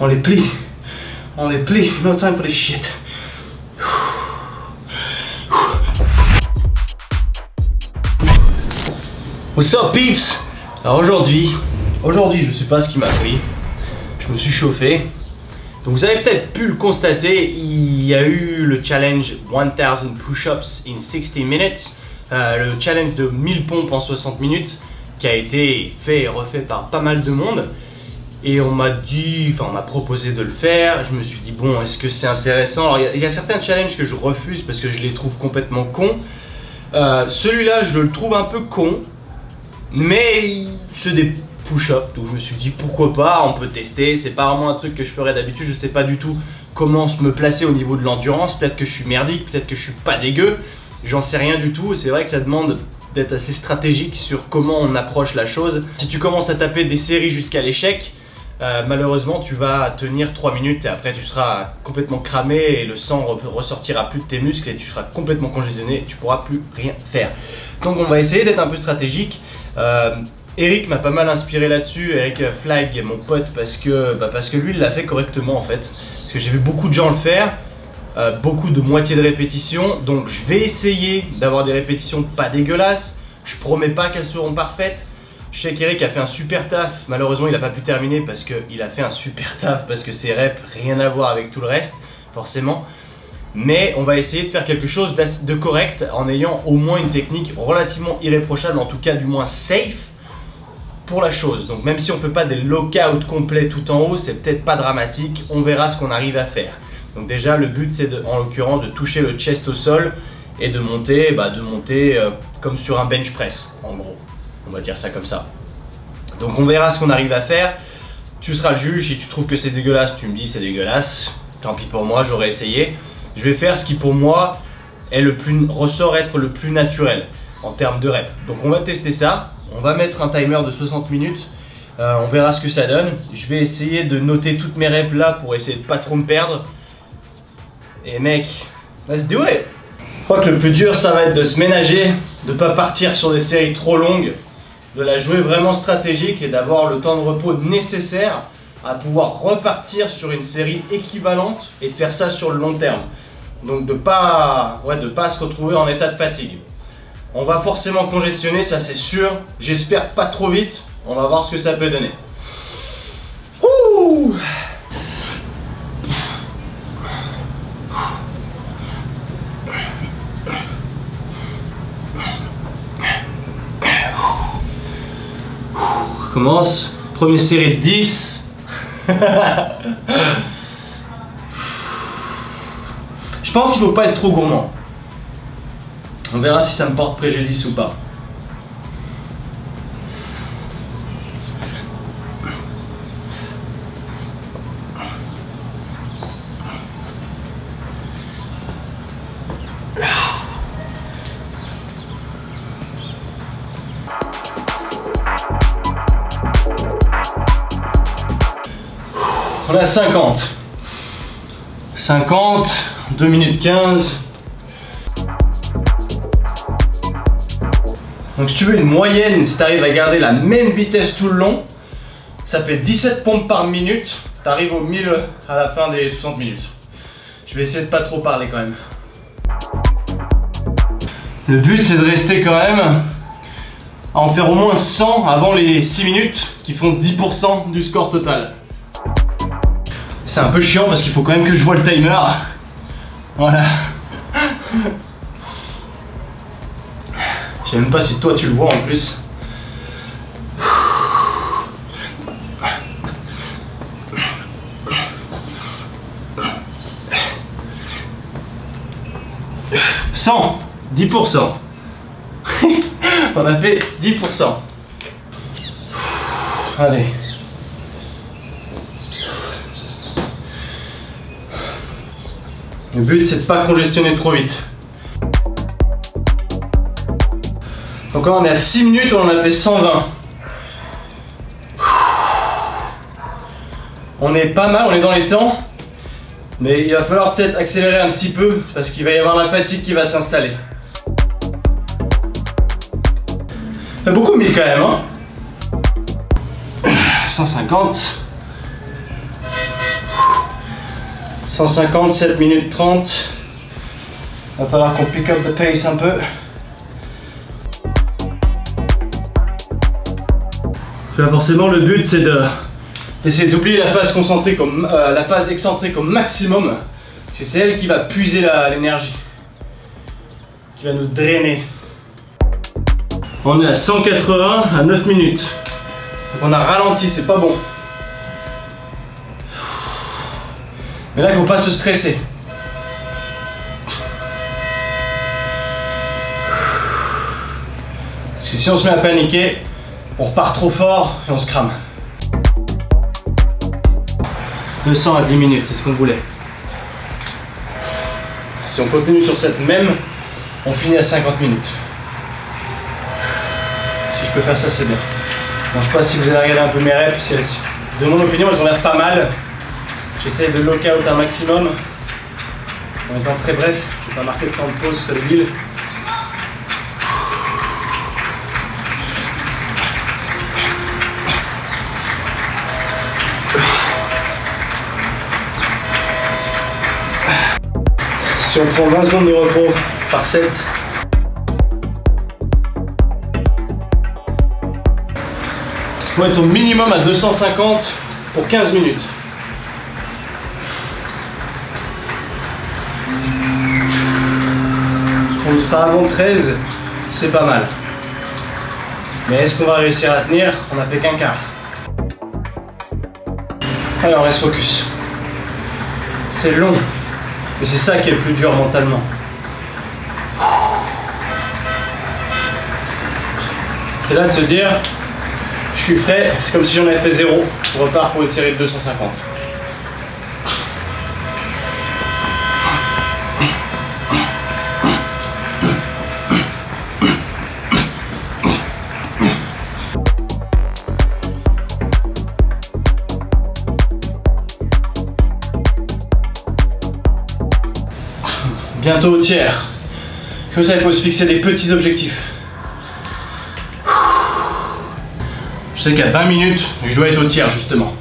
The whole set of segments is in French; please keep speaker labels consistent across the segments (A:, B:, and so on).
A: On les plie. On les plie. No time for this shit. What's up peeps? Alors aujourd'hui je sais pas ce qui m'a pris. Je me suis chauffé. Donc vous avez peut-être pu le constater, il y a eu le challenge 1000 push-ups in 60 minutes. Le challenge de 1000 pompes en 60 minutes qui a été fait et refait par pas mal de monde. Et on m'a proposé de le faire. Je me suis dit bon, est-ce que c'est intéressant? Alors il y a certains challenges que je refuse parce que je les trouve complètement cons. Celui-là je le trouve un peu con, mais c'est des push-ups, donc je me suis dit pourquoi pas, on peut tester. C'est pas vraiment un truc que je ferais d'habitude, je sais pas du tout comment me placer au niveau de l'endurance. Peut-être que je suis merdique, peut-être que je suis pas dégueu, j'en sais rien du tout. C'est vrai que ça demande d'être assez stratégique sur comment on approche la chose. Si tu commences à taper des séries jusqu'à l'échec, malheureusement tu vas tenir 3 minutes et après tu seras complètement cramé et le sang ressortira plus de tes muscles et tu seras complètement congestionné et tu pourras plus rien faire. Donc on va essayer d'être un peu stratégique. Eric m'a pas mal inspiré là-dessus, Eric Flag, mon pote, parce que lui il l'a fait correctement en fait. Parce que j'ai vu beaucoup de gens le faire, beaucoup de moitié de répétitions. Donc je vais essayer d'avoir des répétitions pas dégueulasses. Je promets pas qu'elles seront parfaites. Je sais qu'Eric a fait un super taf, malheureusement il n'a pas pu terminer parce qu'il a fait un super taf, parce que ses reps, rien à voir avec tout le reste, forcément. Mais on va essayer de faire quelque chose de correct en ayant au moins une technique relativement irréprochable, en tout cas du moins safe pour la chose. Donc même si on ne fait pas des lockouts complets tout en haut, c'est peut-être pas dramatique, on verra ce qu'on arrive à faire. Donc déjà le but c'est en l'occurrence de toucher le chest au sol et de monter, comme sur un bench press en gros. On va dire ça comme ça. Donc on verra ce qu'on arrive à faire. Tu seras le juge, si tu trouves que c'est dégueulasse, tu me dis c'est dégueulasse. Tant pis pour moi, j'aurais essayé. Je vais faire ce qui pour moi ressort être le plus naturel en termes de reps. Donc on va tester ça. On va mettre un timer de 60 minutes. On verra ce que ça donne. Je vais essayer de noter toutes mes reps là pour essayer de pas trop me perdre. Et mec, let's do it! Je crois que le plus dur ça va être de se ménager, de pas partir sur des séries trop longues, de la jouer vraiment stratégique et d'avoir le temps de repos nécessaire à pouvoir repartir sur une série équivalente et faire ça sur le long terme. Donc de pas se retrouver en état de fatigue. On va forcément congestionner, ça c'est sûr. J'espère pas trop vite. On va voir ce que ça peut donner. Ouh! Commence. Première série de 10. Je pense qu'il faut pas être trop gourmand. On verra si ça me porte préjudice ou pas. On a 50. 50, 2 minutes 15. Donc si tu veux une moyenne, si tu arrives à garder la même vitesse tout le long, ça fait 17 pompes par minute. Tu arrives au 1000 à la fin des 60 minutes. Je vais essayer de pas trop parler quand même. Le but c'est de rester quand même à en faire au moins 100 avant les 6 minutes qui font 10% du score total. C'est un peu chiant parce qu'il faut quand même que je vois le timer. Voilà. Je sais même pas si toi tu le vois en plus. « 100 » 10%. On a fait 10%. Allez. Le but c'est de pas congestionner trop vite. Donc là on est à 6 minutes, on en a fait 120. On est pas mal, on est dans les temps. Mais il va falloir peut-être accélérer un petit peu parce qu'il va y avoir la fatigue qui va s'installer. Ça fait beaucoup 1000 quand même hein. 150. 150, 7 minutes 30. Va falloir qu'on pick up the pace un peu. Là, forcément, le but c'est d'essayer d'oublier la phase concentrique, la phase excentrique au maximum. Parce que c'est elle qui va puiser l'énergie, qui va nous drainer. On est à 180 à 9 minutes. Donc on a ralenti, c'est pas bon. Mais là, il faut pas se stresser. Parce que si on se met à paniquer, on repart trop fort et on se crame. 200 à 10 minutes, c'est ce qu'on voulait. Si on continue sur cette même, on finit à 50 minutes. Si je peux faire ça, c'est bien. Bon, je sais pas si vous avez regardé un peu mes reps, de mon opinion, elles ont l'air pas mal. J'essaie de lock out un maximum. En étant très bref, je vais pas marquer de temps de pause sur les villes. Si on prend 20 secondes de repos par set, il faut être au minimum à 250 pour 15 minutes. On sera avant 13, c'est pas mal. Mais est-ce qu'on va réussir à tenir? On n'a fait qu'un quart. Allez, on reste focus. C'est long. Et c'est ça qui est le plus dur mentalement. C'est là de se dire, je suis frais, c'est comme si j'en avais fait 0. Je repars pour une série de 250. Bientôt au tiers. Comme ça, il faut se fixer des petits objectifs. Je sais qu'à 20 minutes, je dois être au tiers justement.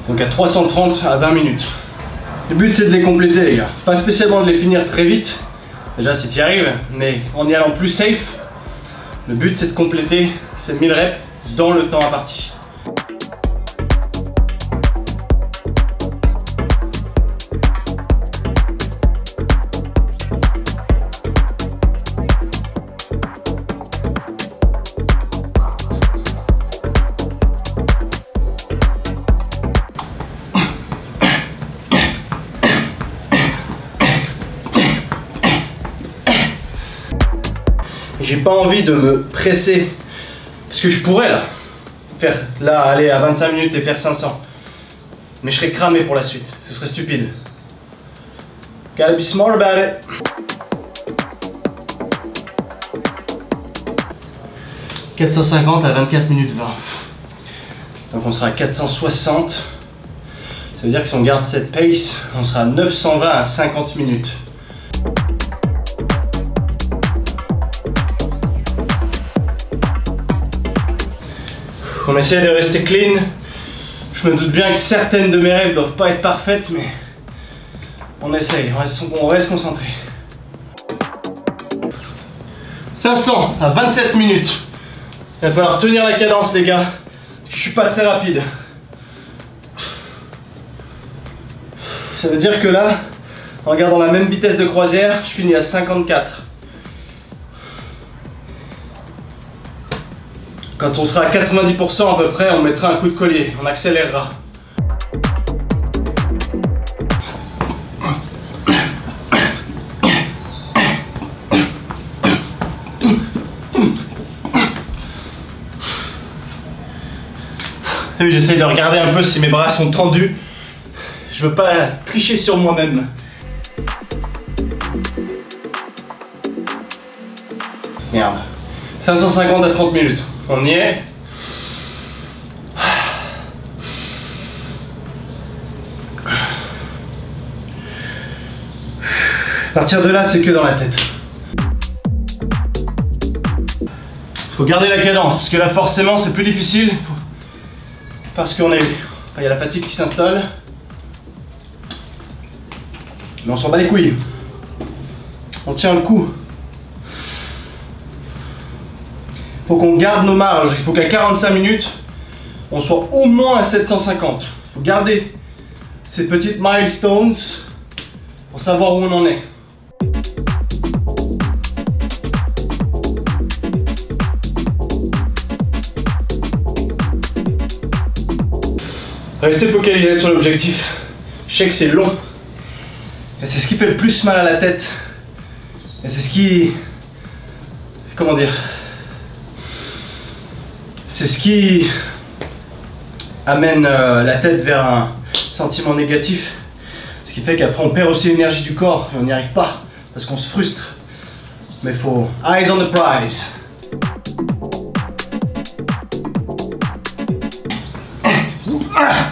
A: Donc à 330 à 20 minutes. Le but c'est de les compléter les gars. Pas spécialement de les finir très vite. Déjà si tu y arrives, mais en y allant plus safe. Le but c'est de compléter ces 1000 reps dans le temps imparti. J'ai pas envie de me presser parce que je pourrais aller à 25 minutes et faire 500, mais je serais cramé pour la suite, ce serait stupide. Gotta be smart about it. « 450 à 24 minutes 20. Donc on sera à 460. Ça veut dire que si on garde cette pace, on sera à 920 à 50 minutes. On essaie de rester clean. Je me doute bien que certaines de mes règles ne doivent pas être parfaites, mais on essaye, on reste concentré. 500 à 27 minutes. Il va falloir tenir la cadence les gars. Je suis pas très rapide. Ça veut dire que là, en gardant la même vitesse de croisière, je finis à 54. Quand on sera à 90% à peu près, on mettra un coup de collier, on accélérera. J'essaie de regarder un peu si mes bras sont tendus. Je veux pas tricher sur moi-même. Merde. 550 à 30 minutes. On y est. À partir de là, c'est que dans la tête. Faut garder la cadence, parce que là, forcément, c'est plus difficile. Parce qu'il y a la fatigue qui s'installe.
B: Mais on s'en bat les couilles. On tient le coup. Faut qu'on garde nos marges. Il faut qu'à 45 minutes, on soit au moins à 750. Il faut garder ces petites milestones pour savoir où on en est. Restez focalisé sur l'objectif. Je sais que c'est long. Et c'est ce qui fait le plus mal à la tête. Et c'est ce qui... Comment dire? C'est ce qui amène la tête vers un sentiment négatif. Ce qui fait qu'après on perd aussi l'énergie du corps et on n'y arrive pas. Parce qu'on se frustre. Mais il faut... Eyes on the prize. Ah,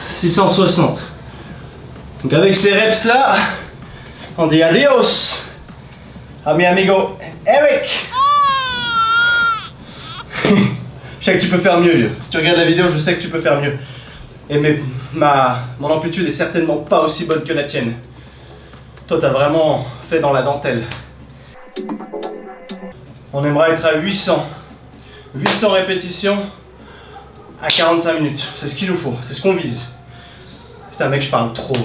B: 660. Donc avec ces reps là, on dit adios à mi amigo Eric. Je sais que tu peux faire mieux, vieux. Si tu regardes la vidéo, je sais que tu peux faire mieux. Et mon amplitude est certainement pas aussi bonne que la tienne. Toi, t'as vraiment fait dans la dentelle. On aimerait être à 800. 800 répétitions à 45 minutes. C'est ce qu'il nous faut, c'est ce qu'on vise. Putain mec, je parle trop.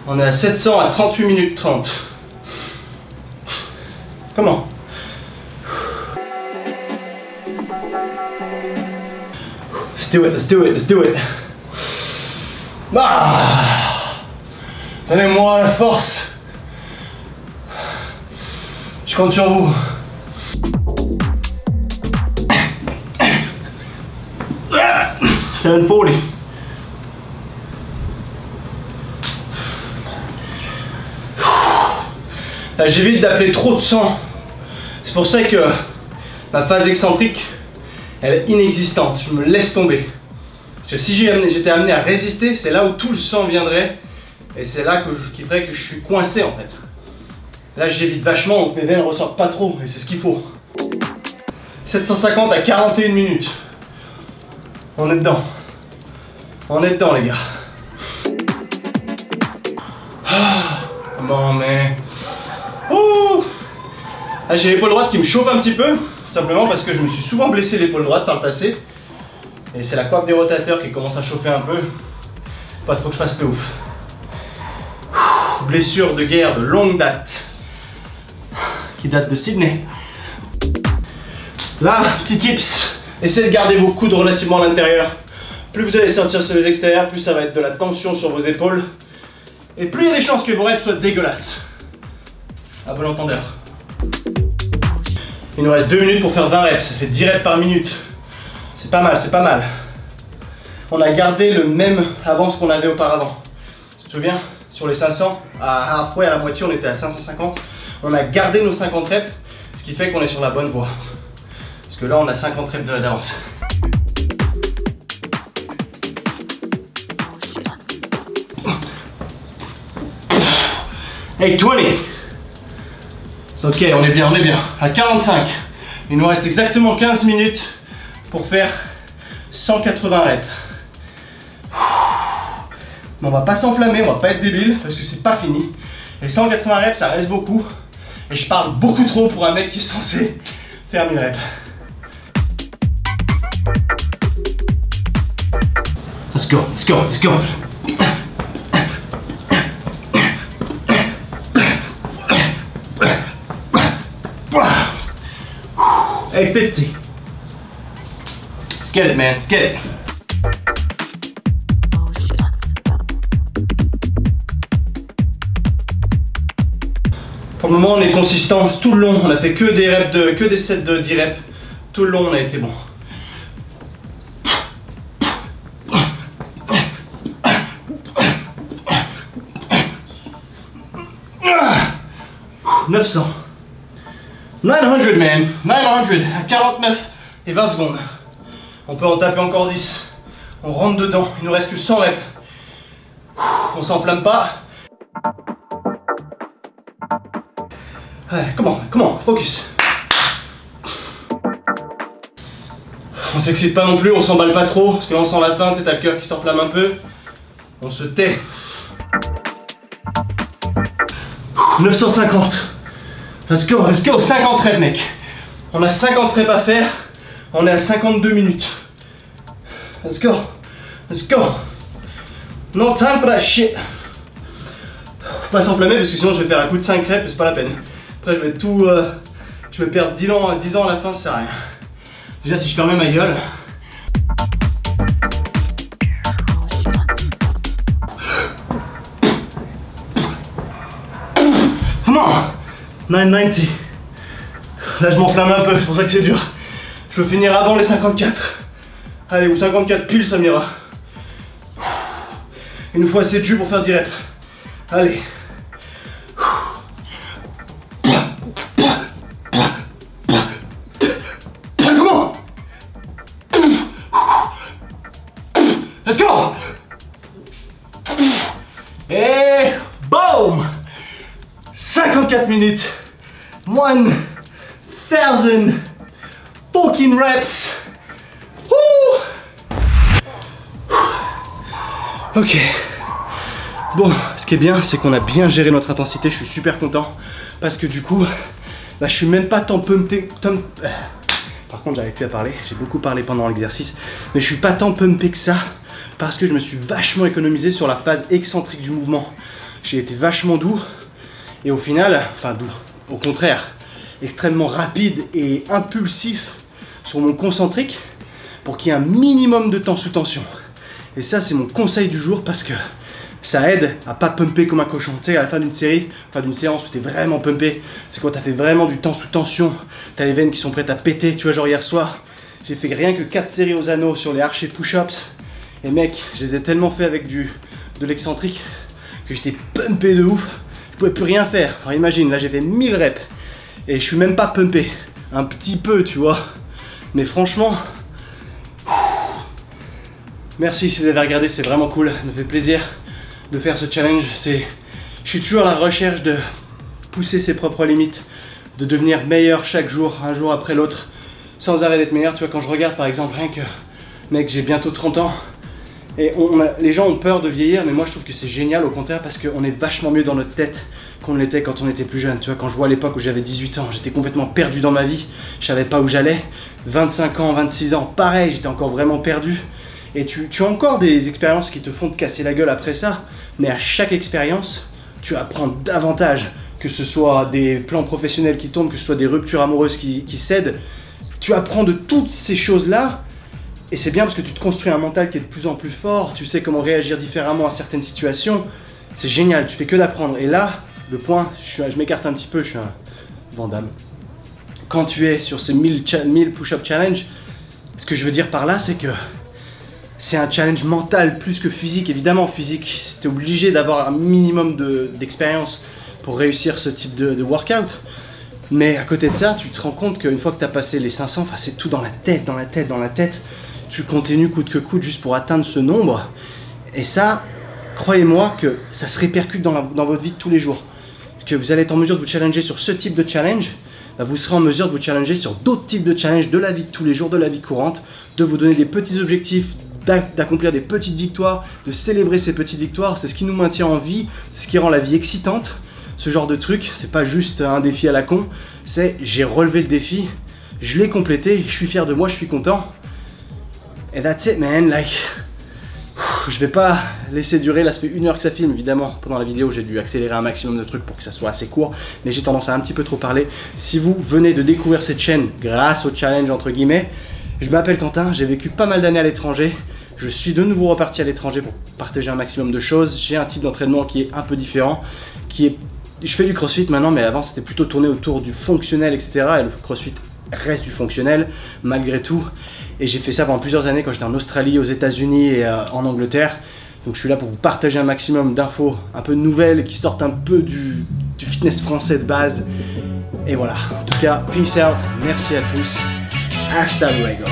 B: On est à 700 à 38 minutes 30. Comment? Let's do it, let's do it, let's do it. Ah, donnez-moi la force. Je compte sur vous. C'est 740. Là, j'évite d'appeler trop de sang. C'est pour ça que ma phase excentrique, elle est inexistante. Je me laisse tomber. Parce que si j'étais amené à résister, c'est là où tout le sang viendrait. Et c'est là qui ferait que je suis coincé en fait. Là, j'évite vachement, donc mes veines ne ressortent pas trop. Et c'est ce qu'il faut. 750 à 41 minutes. On est dedans. On est dedans, les gars. Bon, mais... Ouh. Là, j'ai l'épaule droite qui me chauffe un petit peu. Simplement parce que je me suis souvent blessé l'épaule droite par le passé. Et c'est la coiffe des rotateurs qui commence à chauffer un peu. Pas trop que je fasse de ouf. Blessure de guerre de longue date. Qui date de Sydney. Là, petit tips. Essayez de garder vos coudes relativement à l'intérieur. Plus vous allez sortir sur les extérieurs, plus ça va être de la tension sur vos épaules. Et plus il y a des chances que vos reps soient dégueulasses. À bon entendeur. Il nous reste 2 minutes pour faire 20 reps. Ça fait 10 reps par minute. C'est pas mal, c'est pas mal. On a gardé le même avance qu'on avait auparavant. Tu te souviens? Sur les 500, à halfway, à la moitié, on était à 550. On a gardé nos 50 reps, ce qui fait qu'on est sur la bonne voie. Parce que là, on a 50 reps d'avance. Hey, 20. Ok, on est bien, on est bien. À 45. Il nous reste exactement 15 minutes pour faire 180 reps. Mais on va pas s'enflammer, on va pas être débile parce que c'est pas fini. Et 180 reps, ça reste beaucoup. Et je parle beaucoup trop pour un mec qui est censé faire 1000 reps. Let's go, let's go, let's go. Hey, 50. Let's get it, man. Let's get it. Pour le moment, on est consistant tout le long. On a fait que des reps que des sets de 10 reps. Tout le long, on a été bon. 900. 900, man. 900 à 49 et 20 secondes. On peut en taper encore 10. On rentre dedans. Il nous reste que 100 reps. On s'enflamme pas. Ouais, comment, focus. On s'excite pas non plus, on s'emballe pas trop, parce que là on sent la fin, tu sais, t'as le cœur qui s'enflamme un peu. On se tait. 950. Let's go, 50 reps mec. On a 50 reps à faire, on est à 52 minutes. Let's go. No time for that shit. Faut pas s'enflammer parce que sinon je vais faire un coup de 5 reps et c'est pas la peine. Après je vais tout... je vais perdre 10 ans à la fin, ça sert à rien. Déjà si je fermais ma gueule... Come on, 990. Là je m'enflamme un peu, c'est pour ça que c'est dur. Je veux finir avant les 54. Allez, ou 54 pile, ça m'ira. Il nous faut assez de jus pour faire 10 reps. Allez. Comment? Let's go! Et boom! 54 minutes. 1000 fucking reps. Ok. Bon, ce qui est bien, c'est qu'on a bien géré notre intensité. Je suis super content parce que du coup, là, je suis même pas tant pumpé. Par contre, j'arrive plus à parler. J'ai beaucoup parlé pendant l'exercice, mais je suis pas tant pumpé que ça parce que je me suis vachement économisé sur la phase excentrique du mouvement. J'ai été vachement doux et au final, enfin doux, au contraire, extrêmement rapide et impulsif sur mon concentrique pour qu'il y ait un minimum de temps sous tension. Et ça, c'est mon conseil du jour parce que ça aide à pas pumper comme un cochon. Tu sais, à la fin d'une série, enfin d'une séance où t'es vraiment pumpé, c'est quand t'as fait vraiment du temps sous tension, t'as les veines qui sont prêtes à péter. Tu vois, genre hier soir, j'ai fait rien que 4 séries aux anneaux sur les archers push-ups. Et mec, je les ai tellement fait avec de l'excentrique que j'étais pumpé de ouf. Je pouvais plus rien faire. Alors imagine, là j'ai fait 1000 reps et je suis même pas pumpé. Un petit peu, tu vois. Mais franchement... Merci si vous avez regardé, c'est vraiment cool, ça me fait plaisir de faire ce challenge. Je suis toujours à la recherche de pousser ses propres limites, de devenir meilleur chaque jour, un jour après l'autre, sans arrêt d'être meilleur. Tu vois, quand je regarde par exemple, rien que, mec, j'ai bientôt 30 ans, et les gens ont peur de vieillir, mais moi je trouve que c'est génial au contraire parce qu'on est vachement mieux dans notre tête qu'on l'était quand on était plus jeune. Tu vois, quand je vois à l'époque où j'avais 18 ans, j'étais complètement perdu dans ma vie, je savais pas où j'allais. 25 ans, 26 ans, pareil, j'étais encore vraiment perdu. Et tu as encore des expériences qui te font te casser la gueule après ça, mais à chaque expérience, tu apprends davantage, que ce soit des plans professionnels qui tombent, que ce soit des ruptures amoureuses qui cèdent. Tu apprends de toutes ces choses-là, et c'est bien parce que tu te construis un mental qui est de plus en plus fort, tu sais comment réagir différemment à certaines situations. C'est génial, tu fais que d'apprendre. Et là, le point, je m'écarte un petit peu, je suis un Van Damme. Quand tu es sur ces 1000 push-up challenge, ce que je veux dire par là, c'est que c'est un challenge mental plus que physique. Évidemment, physique, t'es obligé d'avoir un minimum d'expérience pour réussir ce type de workout. Mais à côté de ça, tu te rends compte qu'une fois que tu as passé les 500, enfin, c'est tout dans la tête. Tu continues coûte que coûte juste pour atteindre ce nombre. Et ça, croyez-moi que ça se répercute dans votre vie de tous les jours. Que vous allez être en mesure de vous challenger sur ce type de challenge, bah vous serez en mesure de vous challenger sur d'autres types de challenges de la vie de tous les jours, de la vie courante, de vous donner des petits objectifs, d'accomplir des petites victoires, de célébrer ces petites victoires. C'est ce qui nous maintient en vie, c'est ce qui rend la vie excitante. Ce genre de truc, c'est pas juste un défi à la con, c'est j'ai relevé le défi, je l'ai complété, je suis fier de moi, je suis content. Et that's it man, like... Je vais pas laisser durer, là ça fait 1 heure que ça filme, évidemment pendant la vidéo j'ai dû accélérer un maximum de trucs pour que ça soit assez court, mais j'ai tendance à un petit peu trop parler. Si vous venez de découvrir cette chaîne grâce au challenge entre guillemets, je m'appelle Quentin, j'ai vécu pas mal d'années à l'étranger, je suis de nouveau reparti à l'étranger pour partager un maximum de choses. J'ai un type d'entraînement qui est un peu différent, je fais du crossfit maintenant, mais avant c'était plutôt tourné autour du fonctionnel, etc. Et le crossfit reste du fonctionnel, malgré tout. Et j'ai fait ça pendant plusieurs années quand j'étais en Australie, aux États-Unis et en Angleterre. Donc je suis là pour vous partager un maximum d'infos un peu nouvelles qui sortent un peu du fitness français de base. Et voilà, en tout cas, peace out, merci à tous, hasta luego.